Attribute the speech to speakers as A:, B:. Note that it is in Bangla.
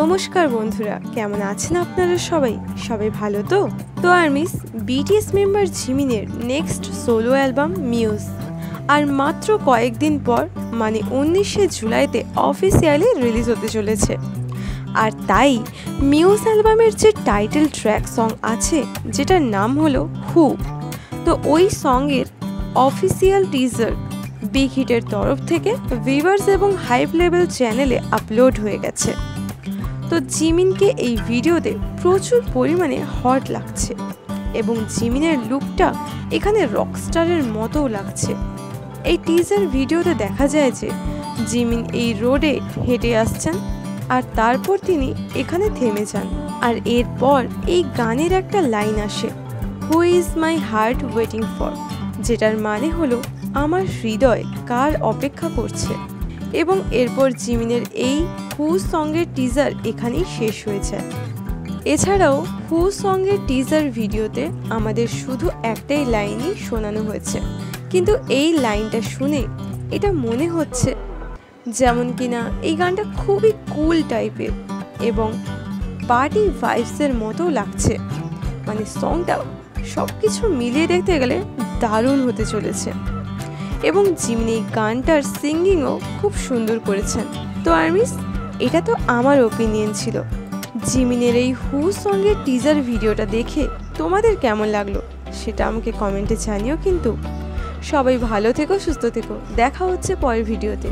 A: নমস্কার বন্ধুরা, কেমন আছেন আপনারা? সবাই ভালো তো? আর্মিস বিটিএস মেম্বার জিমিনের নেক্সট সোলো অ্যালবাম মিউজ আর মাত্র কয়েকদিন পর মানে 19শে জুলাইতে অফিসিয়ালি রিলিজ হতে চলেছে। আর তাই মিউজ অ্যালবামের যে টাইটেল ট্র্যাক সং আছে যেটার নাম হলো হু, তো ওই সঙ্গের অফিসিয়াল টিজার বিগ হিটের তরফ থেকে ভিউয়ার্স এবং হাইপ লেভেল চ্যানেলে আপলোড হয়ে গেছে। তো জিমিনকে এই ভিডিওতে প্রচুর পরিমাণে হট লাগছে এবং জিমিনের লুকটা এখানে রকস্টারের মতোও লাগছে। এই টিজার ভিডিওতে দেখা যায় যে জিমিন এই রোডে হেঁটে আসছেন আর তারপর তিনি এখানে থেমে যান, আর এরপর এই গানের একটা লাইন আসে, who is my heart waiting for, যেটার মানে হলো আমার হৃদয় কার অপেক্ষা করছে। এবং এরপর জিমিনের এই হু সঙ্গের টিজার এখানেই শেষ হয়েছে। এছাড়াও হু সঙ্গের টিজার ভিডিওতে আমাদের শুধু একটাই লাইনই শোনানো হয়েছে, কিন্তু এই লাইনটা শুনে এটা মনে হচ্ছে যেমন কিনা এই গানটা খুবই কুল টাইপের এবং পার্টি ভাইবসের মতো লাগছে। মানে সংটা সব কিছু মিলিয়ে দেখতে গেলে দারুণ হতে চলেছে এবং জিমিন এই গানটার সিঙ্গিংও খুব সুন্দর করেছেন। তো আর্মিস, এটা তো আমার ওপিনিয়ন ছিল। জিমিনের এই হু সঙ্গের টিজার ভিডিওটা দেখে তোমাদের কেমন লাগলো সেটা আমাকে কমেন্টে জানিও। কিন্তু সবাই ভালো থেকো, সুস্থ থেকো, দেখা হচ্ছে পরের ভিডিওতে।